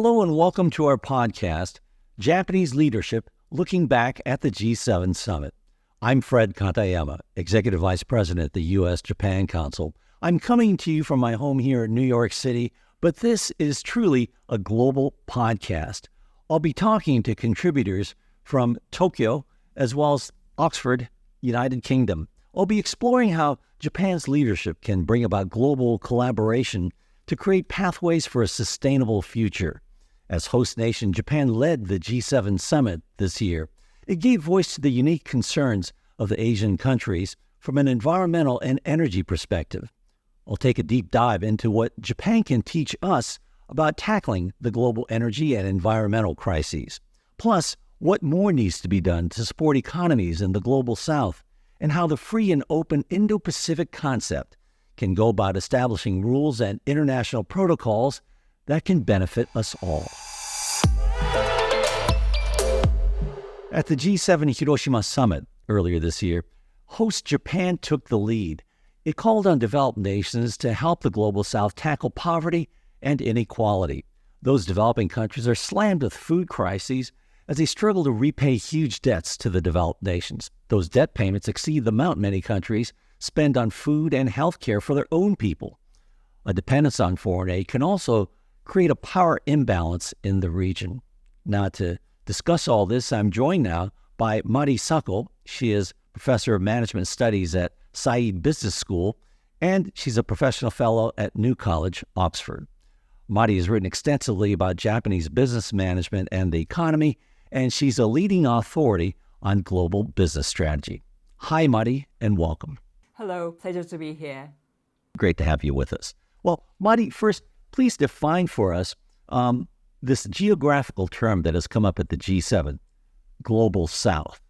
Hello and welcome to our podcast, Japanese Leadership Looking Back at the G7 Summit. I'm Fred Katayama, Executive Vice President at the U.S.-Japan Council. I'm coming to you from my home here in New York City, but this is truly a global podcast. I'll be talking to contributors from Tokyo as well as Oxford, United Kingdom. I'll be exploring how Japan's leadership can bring about global collaboration to create pathways for a sustainable future. As host nation, Japan led the G7 Summit this year. It gave voice to the unique concerns of the Asian countries from an environmental and energy perspective. I'll take a deep dive into what Japan can teach us about tackling the global energy and environmental crises. Plus, what more needs to be done to support economies in the global south, and how the free and open Indo-Pacific concept can go about establishing rules and international protocols that can benefit us all. At the G7 Hiroshima Summit earlier this year, host Japan took the lead. It called on developed nations to help the global south tackle poverty and inequality. Those developing countries are slammed with food crises as they struggle to repay huge debts to the developed nations. Those debt payments exceed the amount many countries spend on food and health care for their own people. A dependence on foreign aid can also create a power imbalance in the region. Now, to discuss all this, I'm joined now by Mari Sako. She is Professor of Management Studies at Said Business School, and she's a professional fellow at New College, Oxford. Mari has written extensively about Japanese business management and the economy, and she's a leading authority on global business strategy. Hi, Mari, and welcome. Hello, pleasure to be here. Great to have you with us. Well, Mari, first, please define for us this geographical term that has come up at the G7, Global South.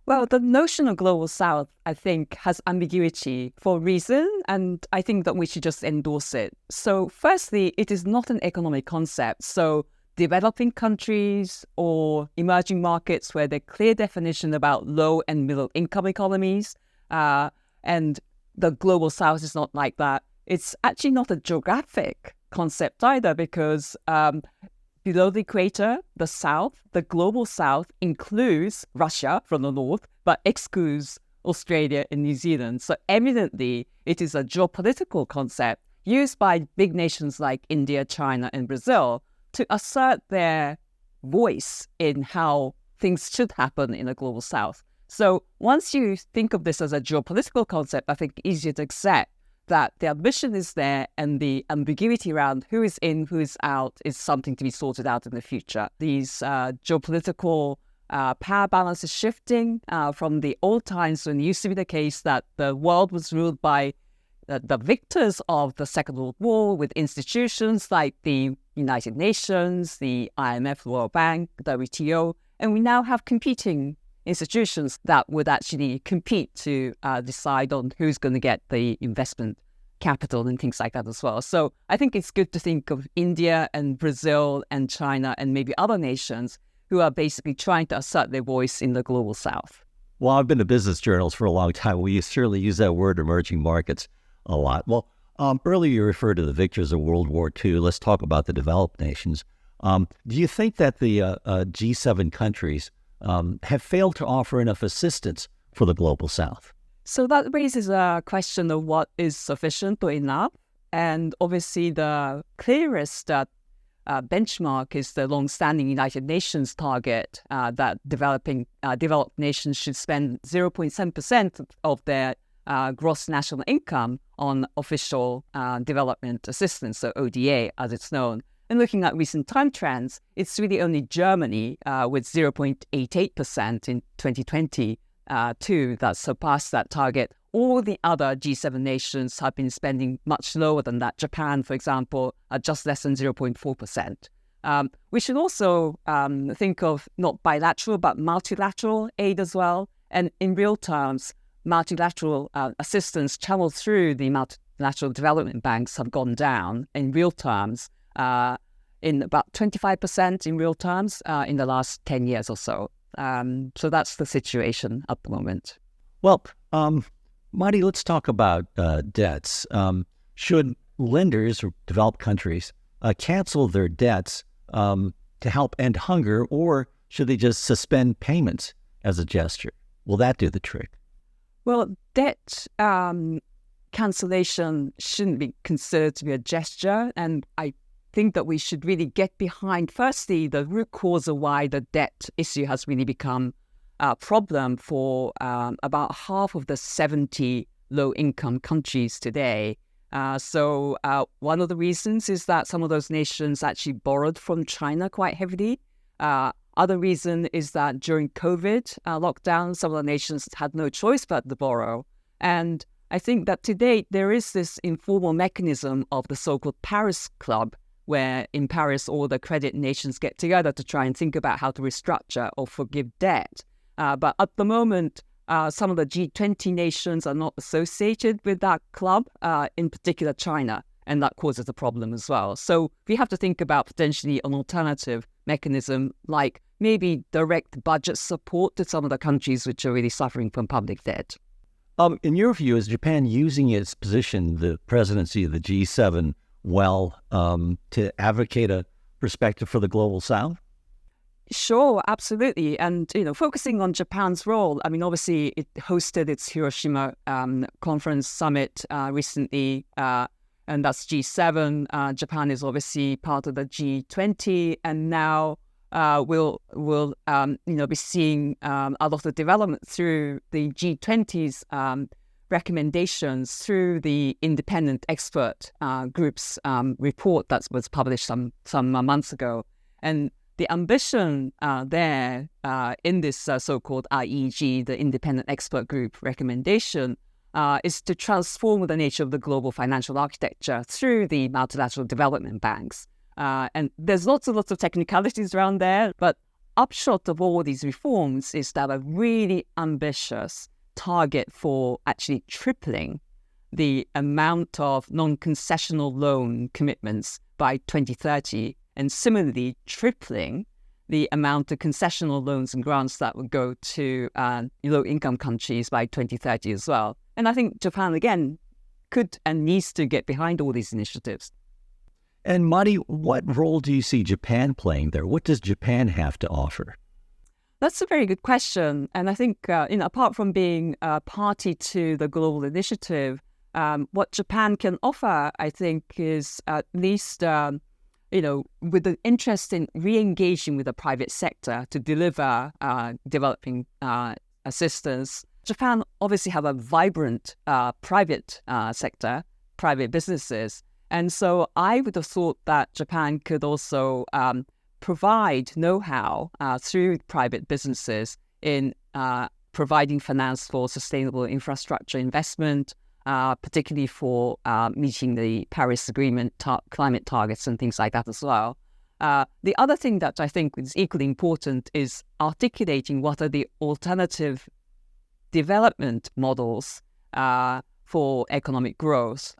Well, the notion of Global South, I think, has ambiguity for a reason, and I think that we should just endorse it. So firstly, it is not an economic concept. So developing countries or emerging markets where there's clear definition about low and middle income economies, and the Global South is not like that. It's actually not a geographic concept either, because below the equator, the South, the Global South includes Russia from the north, but excludes Australia and New Zealand. So evidently, it is a geopolitical concept used by big nations like India, China, and Brazil to assert their voice in how things should happen in the Global South. So once you think of this as a geopolitical concept, I think it's easier to accept that the ambition is there and the ambiguity around who is in, who is out is something to be sorted out in the future. These geopolitical power balance is shifting from the old times when it used to be the case that the world was ruled by the victors of the Second World War with institutions like the United Nations, the IMF, the World Bank, the WTO, and we now have competing institutions that would actually compete to decide on who's going to get the investment capital and things like that as well. So I think it's good to think of India and Brazil and China and maybe other nations who are basically trying to assert their voice in the Global South. Well, I've been to business journals for a long time. We certainly use that word emerging markets a lot. Well, earlier you referred to the victors of World War II. Let's talk about the developed nations. Do you think that the G7 countries have failed to offer enough assistance for the Global South? So that raises a question of what is sufficient or enough. And obviously the clearest benchmark is the long-standing United Nations target that developed nations should spend 0.7% of their gross national income on official development assistance, so ODA as it's known. And looking at recent time trends, it's really only Germany with 0.88% in 2022 that surpassed that target. All the other G7 nations have been spending much lower than that. Japan, for example, at just less than 0.4%. We should also think of not bilateral, but multilateral aid as well. And in real terms, multilateral assistance channeled through the multilateral development banks have gone down in real terms. In about 25% in real terms in the last 10 years or so. So that's the situation at the moment. Well, Mari, let's talk about debts. Should lenders or developed countries cancel their debts to help end hunger, or should they just suspend payments as a gesture? Will that do the trick? Well, debt cancellation shouldn't be considered to be a gesture. And I think that we should really get behind, firstly, the root cause of why the debt issue has really become a problem for about half of the 70 low-income countries today. So one of the reasons is that some of those nations actually borrowed from China quite heavily. Other reason is that during COVID lockdown, some of the nations had no choice but to borrow. And I think that today there is this informal mechanism of the so-called Paris Club, where in Paris all the credit nations get together to try and think about how to restructure or forgive debt. But at the moment, some of the G20 nations are not associated with that club, in particular China, and that causes a problem as well. So we have to think about potentially an alternative mechanism, like maybe direct budget support to some of the countries which are really suffering from public debt. In your view, is Japan using its position, the presidency of the G7, well, to advocate a perspective for the global South? Sure, absolutely. And, focusing on Japan's role, I mean, obviously it hosted its Hiroshima conference summit recently, and that's G7. Japan is obviously part of the G20, and now we'll be seeing a lot of development through the G20's recommendations through the independent expert group's report that was published some months ago. And the ambition there in this so-called IEG, the independent expert group recommendation, is to transform the nature of the global financial architecture through the multilateral development banks. And there's lots of technicalities around there, but upshot of all these reforms is that a really ambitious target for actually tripling the amount of non-concessional loan commitments by 2030, and similarly tripling the amount of concessional loans and grants that would go to low-income countries by 2030 as well. And I think Japan, again, could and needs to get behind all these initiatives. And Mari, what role do you see Japan playing there? What does Japan have to offer? That's a very good question. And I think, apart from being a party to the global initiative, what Japan can offer, I think, is at least, with an interest in re-engaging with the private sector to deliver developing assistance. Japan obviously have a vibrant private sector, private businesses. And so I would have thought that Japan could also provide know-how through private businesses in providing finance for sustainable infrastructure investment, particularly for meeting the Paris Agreement climate targets and things like that as well. The other thing that I think is equally important is articulating what are the alternative development models for economic growth.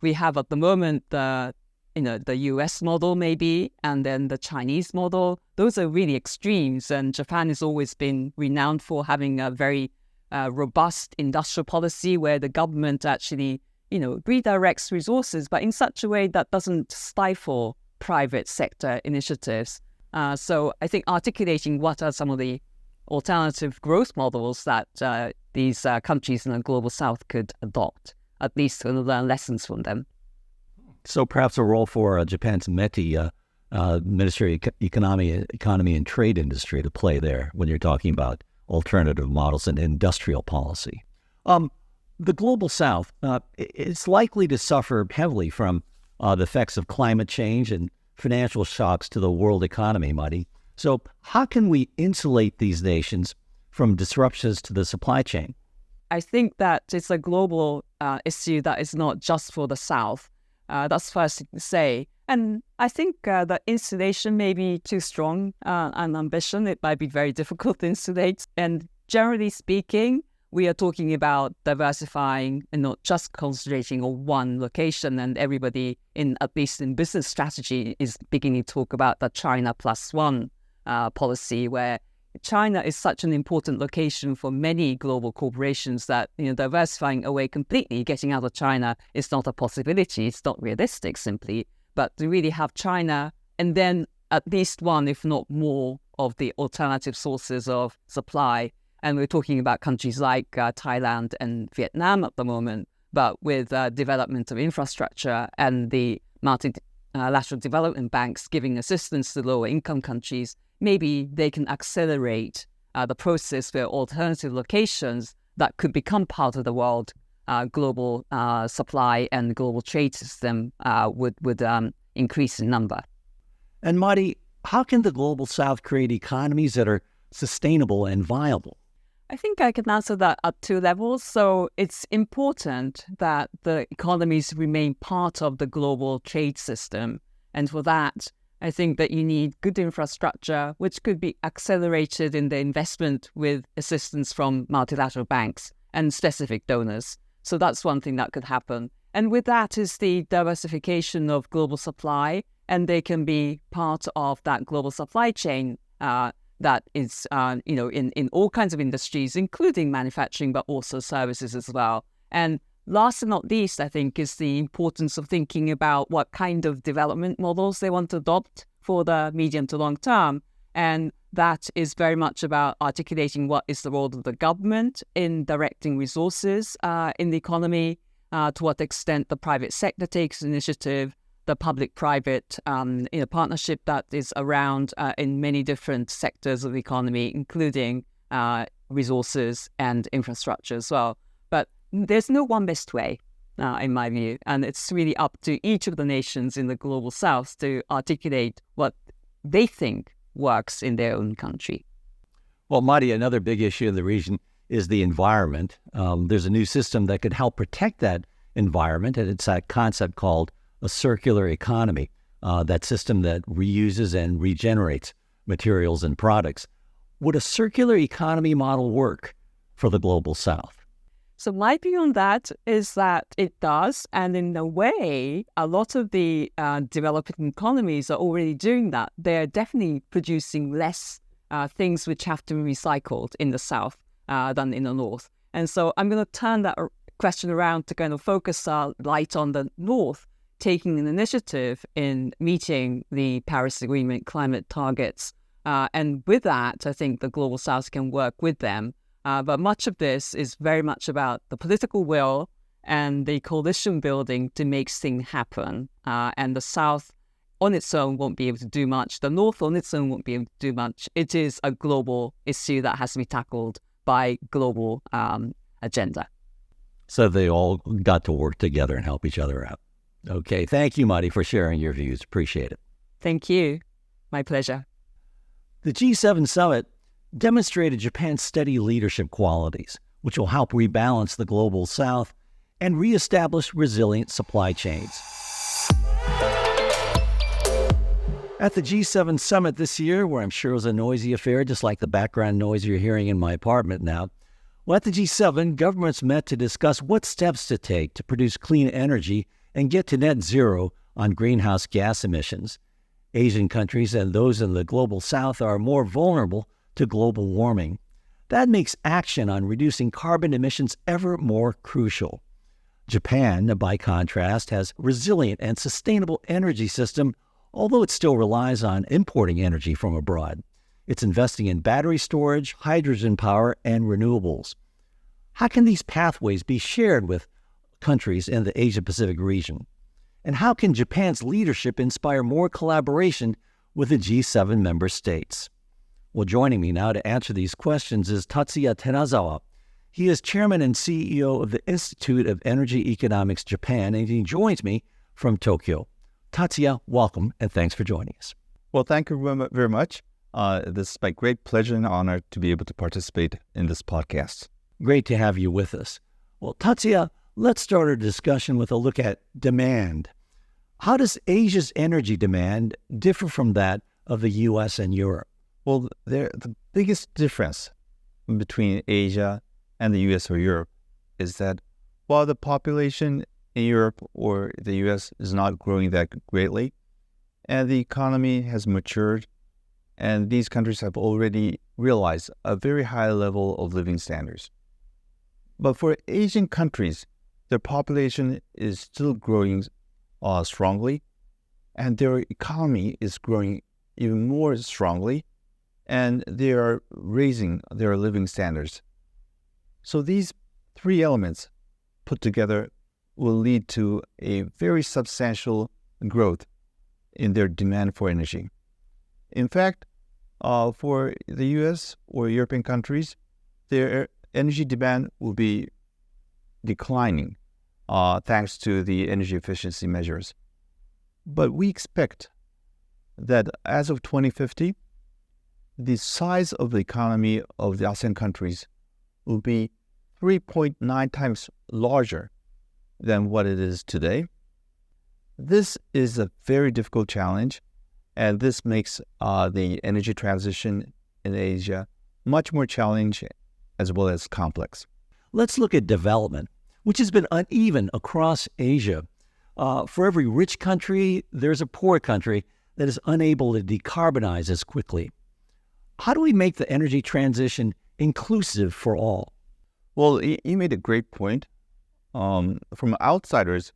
We have at the moment the US model maybe, and then the Chinese model. Those are really extremes, and Japan has always been renowned for having a very robust industrial policy where the government actually, redirects resources, but in such a way that doesn't stifle private sector initiatives. So I think articulating what are some of the alternative growth models that these countries in the global south could adopt, at least to learn lessons from them. So perhaps a role for Japan's METI, Ministry of Economy and Trade Industry, to play there when you're talking about alternative models and industrial policy. The global south is likely to suffer heavily from the effects of climate change and financial shocks to the world economy, Mari. So how can we insulate these nations from disruptions to the supply chain? I think that it's a global issue that is not just for the South. That's first thing to say. And I think the insulation may be too strong an ambition. It might be very difficult to insulate. And generally speaking, we are talking about diversifying and not just concentrating on one location. And everybody, at least in business strategy, is beginning to talk about the China plus one policy, where China is such an important location for many global corporations that diversifying away completely, getting out of China, is not a possibility. It's not realistic simply. But to really have China and then at least one, if not more, of the alternative sources of supply. And we're talking about countries like Thailand and Vietnam at the moment. But with development of infrastructure and the multilateral development banks giving assistance to lower income countries, maybe they can accelerate the process where alternative locations that could become part of the world global supply and global trade system would increase in number. And Marty, how can the Global South create economies that are sustainable and viable? I think I can answer that at two levels. So it's important that the economies remain part of the global trade system. And for that, I think that you need good infrastructure, which could be accelerated in the investment with assistance from multilateral banks and specific donors. So that's one thing that could happen. And with that is the diversification of global supply, and they can be part of that global supply chain that is, in all kinds of industries, including manufacturing, but also services as well. And last but not least, I think, is the importance of thinking about what kind of development models they want to adopt for the medium to long term. And that is very much about articulating what is the role of the government in directing resources in the economy, to what extent the private sector takes initiative, the public-private partnership that is around in many different sectors of the economy, including resources and infrastructure as well. But there's no one best way, in my view, and it's really up to each of the nations in the Global South to articulate what they think works in their own country. Well, Marty, another big issue in the region is the environment. There's a new system that could help protect that environment, and it's a concept called a circular economy, that system that reuses and regenerates materials and products. Would a circular economy model work for the Global South? So my view on that is that it does, and in a way, a lot of the developing economies are already doing that. They're definitely producing less things which have to be recycled in the South than in the North. And so I'm going to turn that question around to kind of focus our light on the North, taking an initiative in meeting the Paris Agreement climate targets. And with that, I think the Global South can work with them. But much of this is very much about the political will and the coalition building to make things happen. And the South on its own won't be able to do much. The North on its own won't be able to do much. It is a global issue that has to be tackled by global agenda. So they all got to work together and help each other out. Okay. Thank you, Marty, for sharing your views. Appreciate it. Thank you. My pleasure. The G7 Summit demonstrated Japan's steady leadership qualities, which will help rebalance the Global South and reestablish resilient supply chains. At the G7 Summit this year, where I'm sure it was a noisy affair, just like the background noise you're hearing in my apartment now, well, at the G7, governments met to discuss what steps to take to produce clean energy and get to net zero on greenhouse gas emissions. Asian countries and those in the Global South are more vulnerable to global warming. That makes action on reducing carbon emissions ever more crucial. Japan, by contrast, has a resilient and sustainable energy system, although it still relies on importing energy from abroad. It's investing in battery storage, hydrogen power, and renewables. How can these pathways be shared with countries in the Asia-Pacific region? And how can Japan's leadership inspire more collaboration with the G7 member states? Well, joining me now to answer these questions is Tatsuya Tenazawa. He is chairman and CEO of the Institute of Energy Economics Japan, and he joins me from Tokyo. Tatsuya, welcome, and thanks for joining us. Well, thank you very much. This is my great pleasure and honor to be able to participate in this podcast. Great to have you with us. Well, Tatsuya, let's start our discussion with a look at demand. How does Asia's energy demand differ from that of the U.S. and Europe? Well, the biggest difference between Asia and the U.S. or Europe is that while the population in Europe or the U.S. is not growing that greatly, and the economy has matured, and these countries have already realized a very high level of living standards. But for Asian countries, their population is still growing strongly, and their economy is growing even more strongly, and they are raising their living standards. So these three elements put together will lead to a very substantial growth in their demand for energy. In fact, for the US or European countries, their energy demand will be declining thanks to the energy efficiency measures. But we expect that as of 2050, the size of the economy of the ASEAN countries will be 3.9 times larger than what it is today. This is a very difficult challenge, and this makes the energy transition in Asia much more challenging as well as complex. Let's look at development, which has been uneven across Asia. For every rich country, there's a poor country that is unable to decarbonize as quickly. How do we make the energy transition inclusive for all? Well, you made a great point. From outsiders,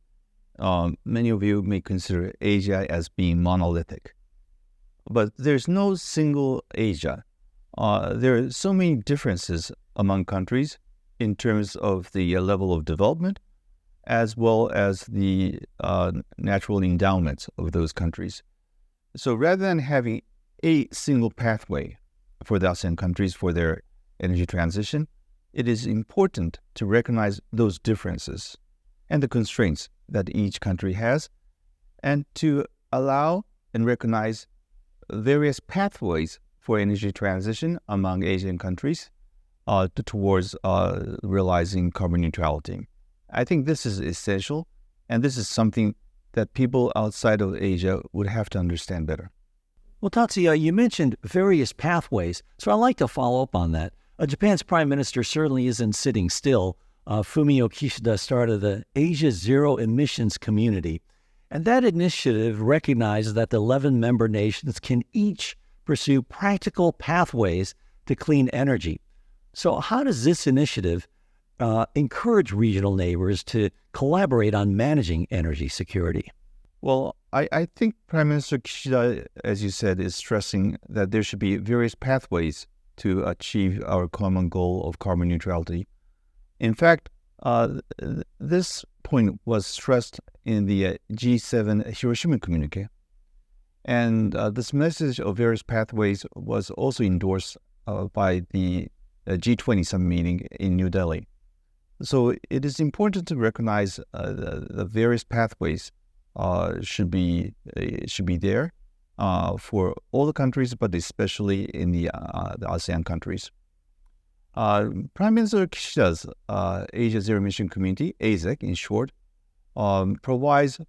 many of you may consider Asia as being monolithic. But there's no single Asia. There are so many differences among countries in terms of the level of development, as well as the natural endowments of those countries. So rather than having a single pathway for the ASEAN countries for their energy transition, it is important to recognize those differences and the constraints that each country has, and to allow and recognize various pathways for energy transition among Asian countries towards realizing carbon neutrality. I think this is essential, and this is something that people outside of Asia would have to understand better. Well, Tatsuya, you mentioned various pathways, so I'd like to follow up on that. Japan's prime minister certainly isn't sitting still. Fumio Kishida started the Asia Zero Emissions Community, and that initiative recognizes that the 11 member nations can each pursue practical pathways to clean energy. So how does this initiative encourage regional neighbors to collaborate on managing energy security? Well, I think Prime Minister Kishida, as you said, is stressing that there should be various pathways to achieve our common goal of carbon neutrality. In fact, this point was stressed in the G7 Hiroshima communique. And this message of various pathways was also endorsed by the G20 summit meeting in New Delhi. So it is important to recognize the various pathways should be there for all the countries, but especially in the ASEAN countries. Prime Minister Kishida's Asia Zero Emission Community, AZEC in short, provides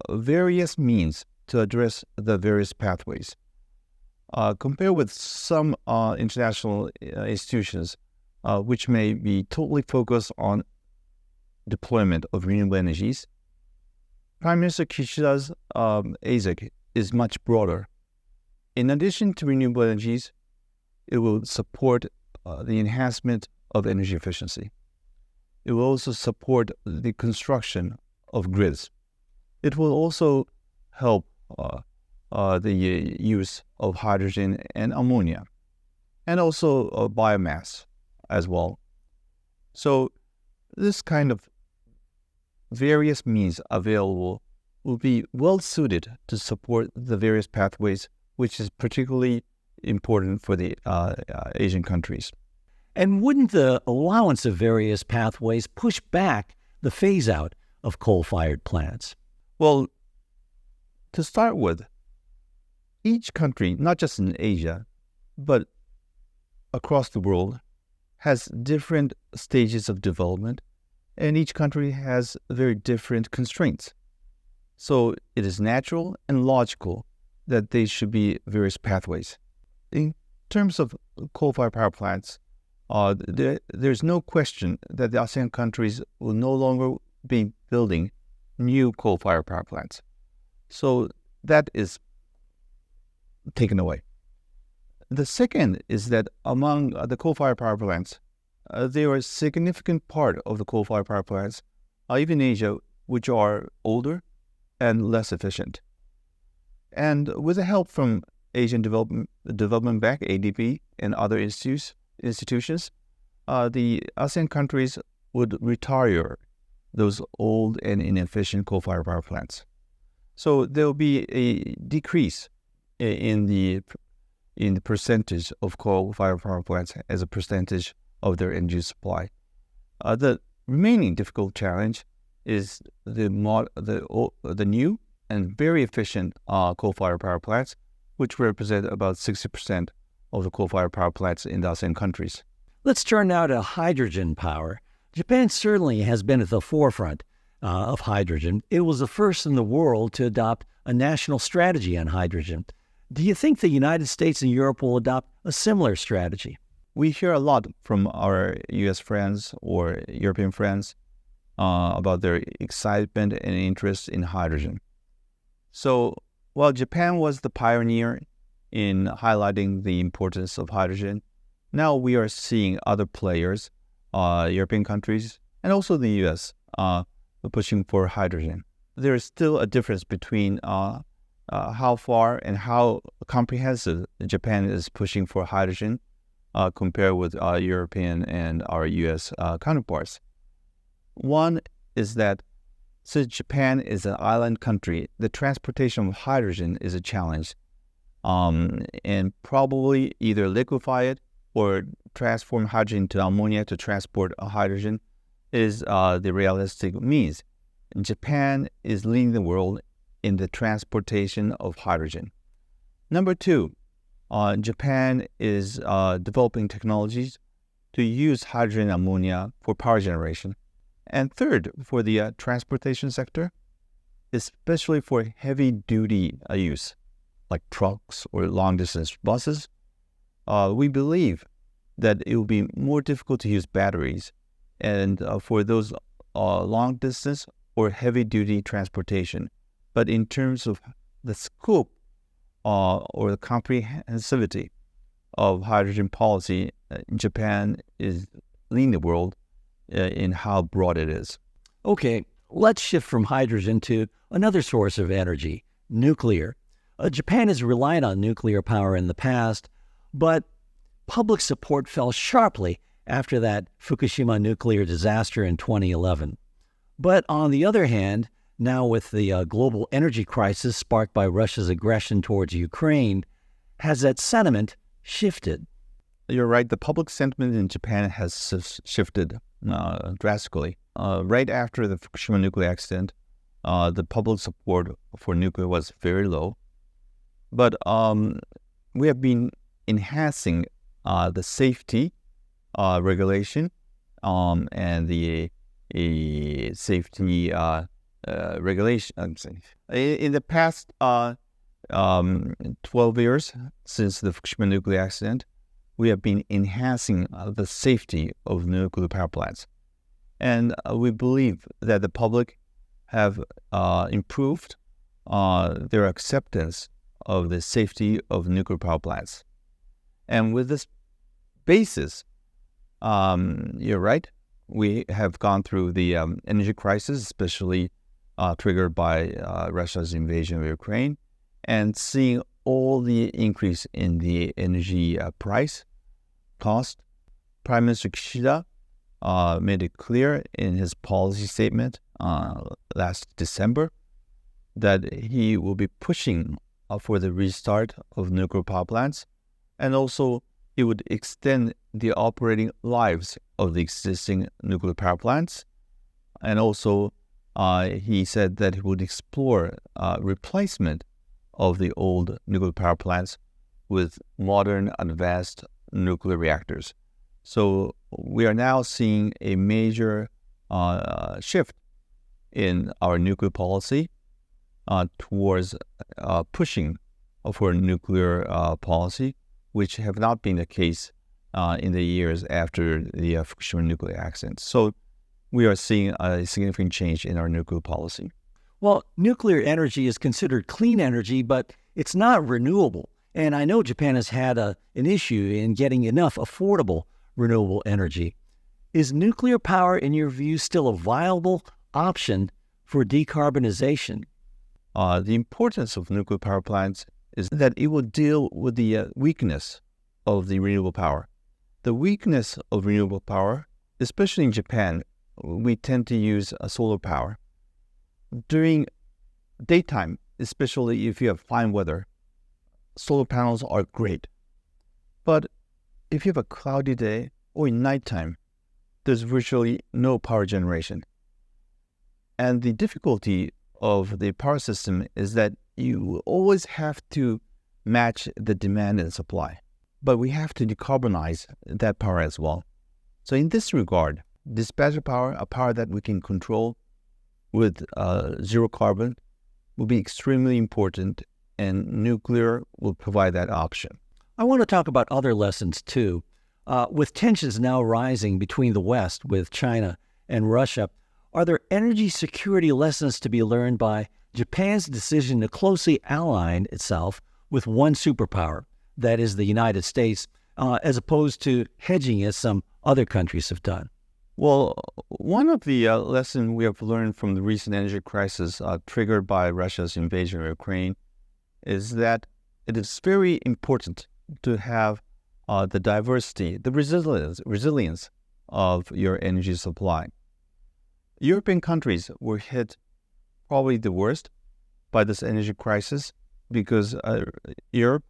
various means to address the various pathways. Compared with some international institutions, which may be totally focused on deployment of renewable energies, Prime Minister Kishida's AZEC is much broader. In addition to renewable energies, it will support the enhancement of energy efficiency. It will also support the construction of grids. It will also help the use of hydrogen and ammonia, and also biomass as well. So this kind of various means available will be well suited to support the various pathways, which is particularly important for the Asian countries. And wouldn't the allowance of various pathways push back the phase-out of coal-fired plants? Well, to start with, each country, not just in Asia, but across the world, has different stages of development, and each country has very different constraints. So it is natural and logical that there should be various pathways. In terms of coal-fired power plants, there's no question that the ASEAN countries will no longer be building new coal-fired power plants. So that is taken away. The second is that among the coal-fired power plants, there are a significant part of the coal-fired power plants, even in Asia, which are older and less efficient. And with the help from Asian Development Bank, ADB, and other institutions, the ASEAN countries would retire those old and inefficient coal-fired power plants. So there will be a decrease in the percentage of coal-fired power plants as a percentage of their energy supply. The remaining difficult challenge is the new and very efficient coal-fired power plants, which represent about 60% of the coal-fired power plants in the ASEAN countries. Let's turn now to hydrogen power. Japan certainly has been at the forefront of hydrogen. It was the first in the world to adopt a national strategy on hydrogen. Do you think the United States and Europe will adopt a similar strategy? We hear a lot from our U.S. friends or European friends about their excitement and interest in hydrogen. So while Japan was the pioneer in highlighting the importance of hydrogen, now we are seeing other players, European countries, and also the U.S. Pushing for hydrogen. There is still a difference between how far and how comprehensive Japan is pushing for hydrogen compared with European and our U.S. counterparts. One is that since Japan is an island country, the transportation of hydrogen is a challenge, and probably either liquefy it or transform hydrogen into ammonia to transport hydrogen is the realistic means. Japan is leading the world in the transportation of hydrogen. Number two, Japan is developing technologies to use hydrogen and ammonia for power generation. And third, for the transportation sector, especially for heavy-duty use, like trucks or long-distance buses, we believe that it will be more difficult to use batteries. And for those long-distance or heavy-duty transportation. But in terms of the scope or the comprehensivity of hydrogen policy, Japan is leading the world in how broad it is. Okay, let's shift from hydrogen to another source of energy, nuclear. Japan has relied on nuclear power in the past, but public support fell sharply after that Fukushima nuclear disaster in 2011. But on the other hand, now with the global energy crisis sparked by Russia's aggression towards Ukraine, has that sentiment shifted? You're right. The public sentiment in Japan has shifted drastically. Right after the Fukushima nuclear accident, the public support for nuclear was very low. But we have been enhancing the safety regulation and the safety regulation. In the past 12 years since the Fukushima nuclear accident, we have been enhancing the safety of nuclear power plants. And we believe that the public have improved their acceptance of the safety of nuclear power plants. And with this basis, you're right, we have gone through the energy crisis, especially triggered by Russia's invasion of Ukraine, and seeing all the increase in the energy cost. Prime Minister Kishida made it clear in his policy statement last December that he will be pushing for the restart of nuclear power plants, and also it would extend the operating lives of the existing nuclear power plants. And also, he said that he would explore replacement of the old nuclear power plants with modern, advanced nuclear reactors. So we are now seeing a major shift in our nuclear policy towards pushing for nuclear policy, which have not been the case in the years after the Fukushima nuclear accident. So we are seeing a significant change in our nuclear policy. Well, nuclear energy is considered clean energy, but it's not renewable. And I know Japan has had an issue in getting enough affordable renewable energy. Is nuclear power, in your view, still a viable option for decarbonization? The importance of nuclear power plants is that it will deal with the weakness of the renewable power. The weakness of renewable power, especially in Japan, we tend to use solar power. During daytime, especially if you have fine weather, solar panels are great. But if you have a cloudy day or in nighttime, there's virtually no power generation. And the difficulty of the power system is that you always have to match the demand and supply. But we have to decarbonize that power as well. So in this regard, dispatcher power, a power that we can control with zero carbon, will be extremely important, and nuclear will provide that option. I want to talk about other lessons too. With tensions now rising between the West with China and Russia, are there energy security lessons to be learned by Japan's decision to closely ally itself with one superpower, that is the United States, as opposed to hedging as some other countries have done? Well, one of the lessons we have learned from the recent energy crisis triggered by Russia's invasion of Ukraine is that it is very important to have the diversity, the resilience of your energy supply. European countries were hit probably the worst by this energy crisis because Europe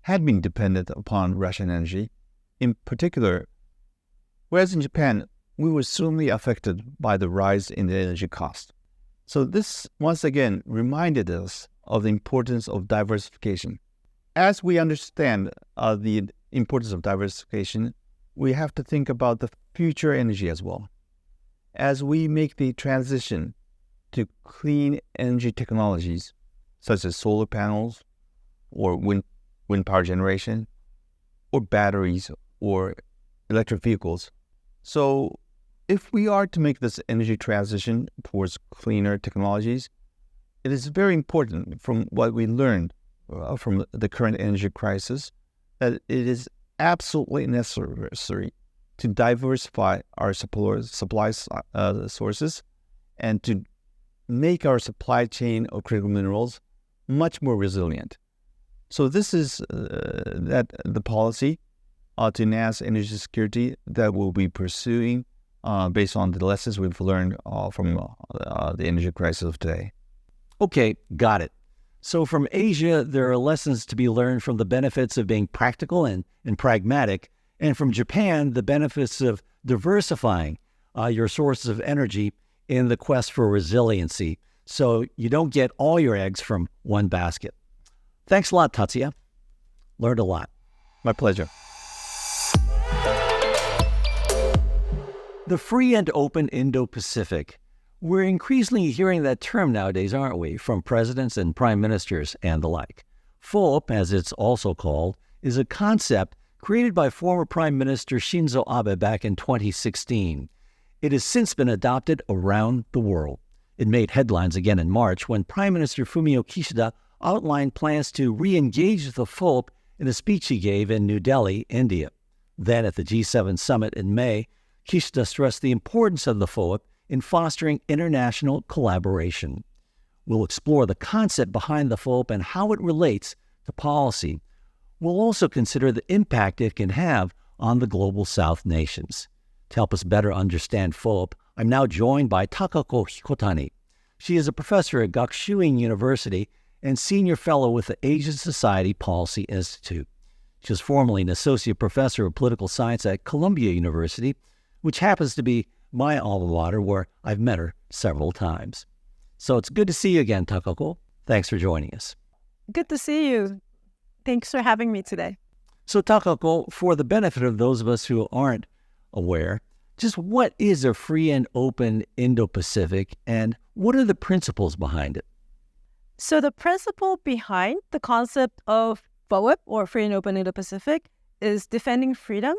had been dependent upon Russian energy, in particular, whereas in Japan, we were certainly affected by the rise in the energy cost. So this, once again, reminded us of the importance of diversification. As we understand the importance of diversification, we have to think about the future energy as well. As we make the transition to clean energy technologies, such as solar panels or wind power generation, or batteries, or electric vehicles. So if we are to make this energy transition towards cleaner technologies, it is very important from what we learned from the current energy crisis that it is absolutely necessary to diversify our supply sources and to make our supply chain of critical minerals much more resilient. So this is the policy to enhance energy security that we'll be pursuing based on the lessons we've learned from the energy crisis of today. Okay, got it. So from Asia, there are lessons to be learned from the benefits of being practical and pragmatic, and from Japan, the benefits of diversifying your sources of energy in the quest for resiliency, so you don't get all your eggs from one basket. Thanks a lot, Tatsuya. Learned a lot. My pleasure. The free and open Indo-Pacific. We're increasingly hearing that term nowadays, aren't we, from presidents and prime ministers and the like. FOP, as it's also called, is a concept created by former Prime Minister Shinzo Abe back in 2016. It has since been adopted around the world. It made headlines again in March when Prime Minister Fumio Kishida outlined plans to re-engage the FOP in a speech he gave in New Delhi, India. Then at the G7 Summit in May, Kishida stressed the importance of the FOP in fostering international collaboration. We'll explore the concept behind the FOP and how it relates to policy. We'll also consider the impact it can have on the Global South nations. To help us better understand FOP, I'm now joined by Takako Hikotani. She is a professor at Gakushuin University and senior fellow with the Asian Society Policy Institute. She was formerly an associate professor of political science at Columbia University, which happens to be my alma mater, where I've met her several times. So it's good to see you again, Takako. Thanks for joining us. Good to see you. Thanks for having me today. So Takako, for the benefit of those of us who aren't aware, just what is a free and open Indo-Pacific, and what are the principles behind it? So the principle behind the concept of FOIP, or Free and Open Indo-Pacific, is defending freedom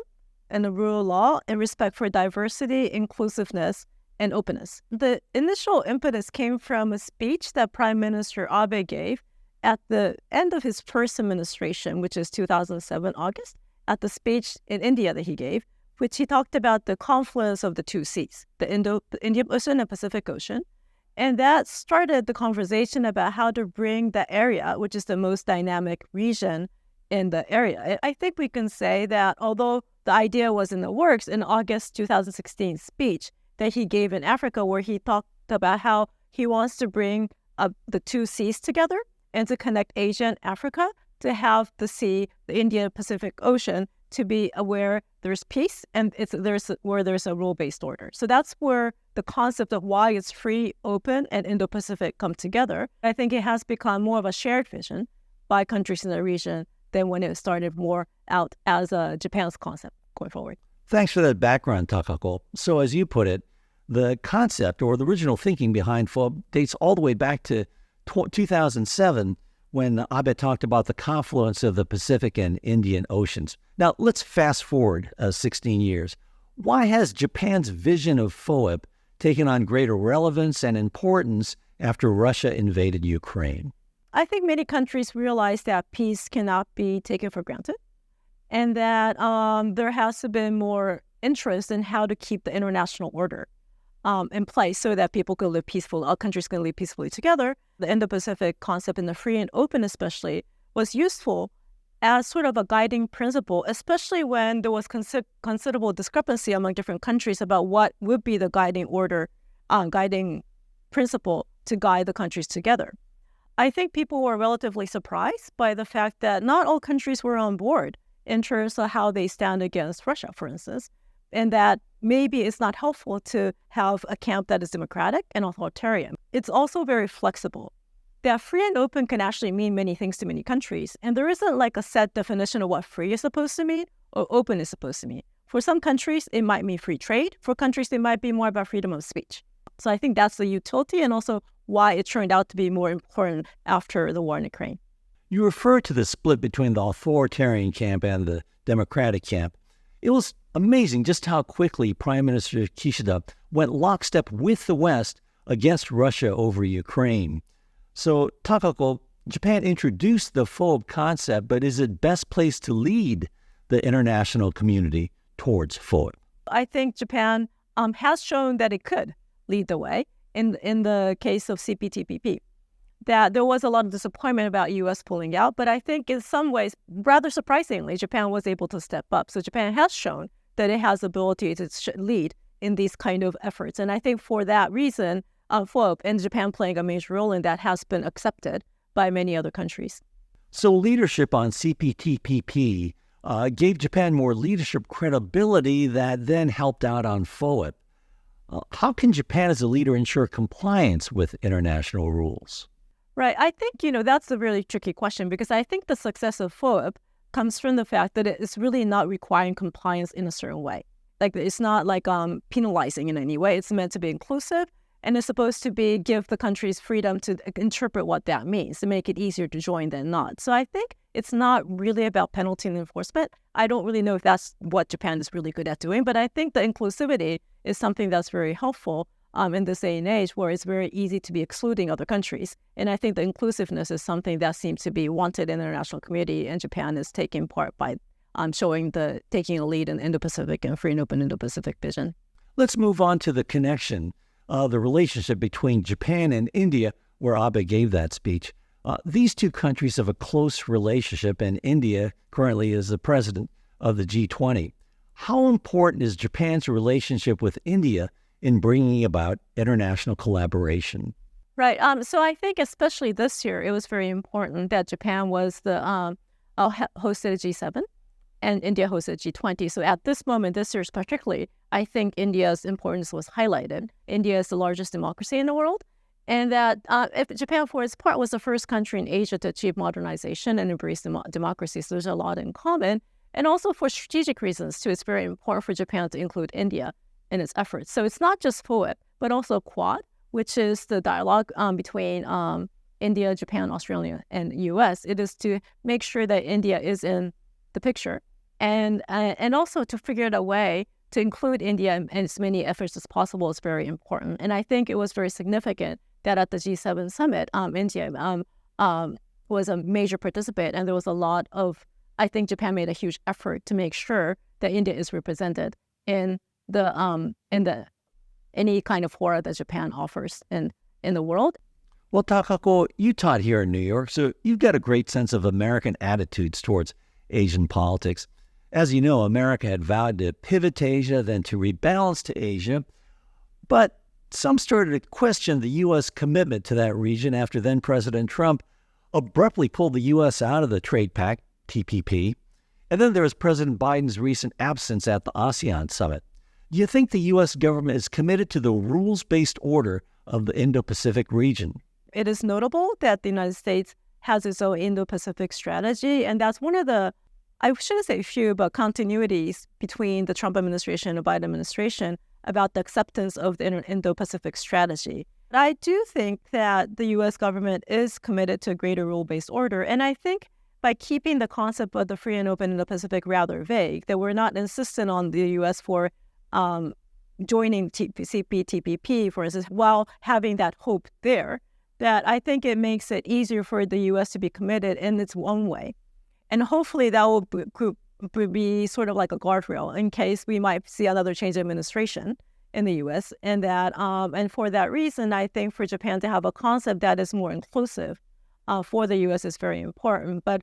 and the rule of law and respect for diversity, inclusiveness, and openness. The initial impetus came from a speech that Prime Minister Abe gave at the end of his first administration, which is 2007 August, at the speech in India that he gave, which he talked about the confluence of the two seas, the Indian Ocean and Pacific Ocean, And that started the conversation about how to bring the area, which is the most dynamic region in the area. I think we can say that although the idea was in the works, in August 2016 speech that he gave in Africa, where he talked about how he wants to bring the two seas together and to connect Asia and Africa, to have the sea, the Indo-Pacific Ocean, to be where there's peace and where there's a rule-based order. So that's where the concept of why it's free, open, and Indo-Pacific come together. I think it has become more of a shared vision by countries in the region than when it started more out as a Japan's concept going forward. Thanks for that background, Takako. So as you put it, the concept or the original thinking behind FOB dates all the way back to 2007, when Abe talked about the confluence of the Pacific and Indian Oceans. Now, let's fast forward 16 years. Why has Japan's vision of FOIP taken on greater relevance and importance after Russia invaded Ukraine? I think many countries realize that peace cannot be taken for granted, and that there has to be more interest in how to keep the international order in place so that people can live peacefully, all countries can live peacefully together. The Indo-Pacific concept in the free and open especially was useful as sort of a guiding principle, especially when there was considerable discrepancy among different countries about what would be the guiding order, guiding principle to guide the countries together. I think people were relatively surprised by the fact that not all countries were on board in terms of how they stand against Russia, for instance, and that maybe it's not helpful to have a camp that is democratic and authoritarian. It's also very flexible. That free and open can actually mean many things to many countries, and there isn't like a set definition of what free is supposed to mean or open is supposed to mean. For some countries, it might mean free trade. For countries, it might be more about freedom of speech. So I think that's the utility and also why it turned out to be more important after the war in Ukraine. You refer to the split between the authoritarian camp and the democratic camp. It was amazing just how quickly Prime Minister Kishida went lockstep with the West against Russia over Ukraine. So, Takako, Japan introduced the FOB concept, but is it best placed to lead the international community towards FOB? I think Japan has shown that it could lead the way in the case of CPTPP. That there was a lot of disappointment about U.S. pulling out, but I think in some ways, rather surprisingly, Japan was able to step up. So Japan has shown that it has the ability to lead in these kind of efforts. And I think for that reason, FOB and Japan playing a major role in that has been accepted by many other countries. So leadership on CPTPP gave Japan more leadership credibility that then helped out on FOIP. How can Japan as a leader ensure compliance with international rules? Right. I think, that's a really tricky question because I think the success of FOIP comes from the fact that it's really not requiring compliance in a certain way. Like it's not like penalizing in any way. It's meant to be inclusive and it's supposed to be give the countries freedom to interpret what that means, to make it easier to join than not. So I think it's not really about penalty and enforcement. I don't really know if that's what Japan is really good at doing, but I think the inclusivity is something that's very helpful in this day and age where it's very easy to be excluding other countries. And I think the inclusiveness is something that seems to be wanted in the international community, and Japan is taking part by taking a lead in Indo-Pacific and free and open Indo-Pacific vision. Let's move on to the connection, the relationship between Japan and India, where Abe gave that speech. These two countries have a close relationship, and India currently is the president of the G20. How important is Japan's relationship with India in bringing about international collaboration? Right. So I think especially this year, it was very important that Japan was the hosted G7 and India hosted G20. So at this moment, this year particularly, I think India's importance was highlighted. India is the largest democracy in the world. And that if Japan, for its part, was the first country in Asia to achieve modernization and embrace democracy. So there's a lot in common. And also for strategic reasons, too, it's very important for Japan to include India in its efforts. So it's not just FOIP, but also Quad, which is the dialogue between India, Japan, Australia, and U.S. It is to make sure that India is in the picture and also to figure out a way to include India in as many efforts as possible is very important. And I think it was very significant that at the G7 Summit, India was a major participant, and there was a lot of, I think Japan made a huge effort to make sure that India is represented in the any kind of fora that Japan offers in in the world. Well, Takako, you taught here in New York, so you've got a great sense of American attitudes towards Asian politics. As you know, America had vowed to pivot to Asia, then to rebalance to Asia. But some started to question the U.S. commitment to that region after then-President Trump abruptly pulled the U.S. out of the trade pact, TPP. And then there was President Biden's recent absence at the ASEAN summit. Do you think the U.S. government is committed to the rules-based order of the Indo-Pacific region? It is notable that the United States has its own Indo-Pacific strategy, and that's one of the, I shouldn't say few, but continuities between the Trump administration and the Biden administration about the acceptance of the Indo-Pacific strategy. But I do think that the U.S. government is committed to a greater rule-based order, and I think by keeping the concept of the free and open Indo-Pacific rather vague, that we're not insistent on the U.S. for joining CPTPP, for instance, while having that hope there, that I think it makes it easier for the U.S. to be committed in its own way. And hopefully that will be sort of like a guardrail in case we might see another change of administration in the U.S. And that, and for that reason, I think for Japan to have a concept that is more inclusive for the U.S. is very important. But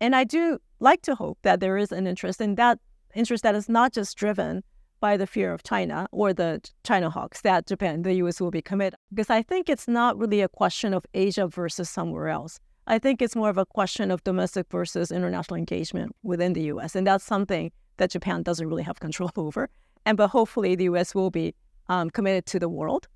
and I do like to hope that there is an interest, and that interest that is not just driven by the fear of China or the China hawks, that Japan, the U.S. will be committed. Because I think it's not really a question of Asia versus somewhere else. I think it's more of a question of domestic versus international engagement within the U.S. And that's something that Japan doesn't really have control over. But hopefully the U.S. will be committed to the world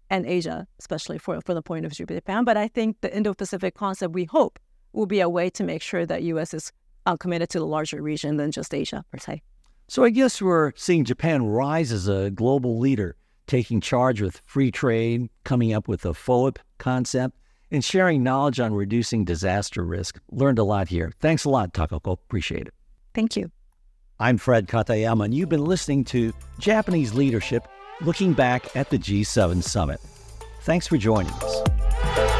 and Asia, especially for the point of view of Japan. But I think the Indo-Pacific concept, we hope, will be a way to make sure that U.S. is committed to the larger region than just Asia, per se. So I guess we're seeing Japan rise as a global leader, taking charge with free trade, coming up with a FOIP concept, and sharing knowledge on reducing disaster risk. Learned a lot here. Thanks a lot, Takako. Appreciate it. Thank you. I'm Fred Katayama, and you've been listening to Japanese Leadership Looking Back at the G7 Summit. Thanks for joining us.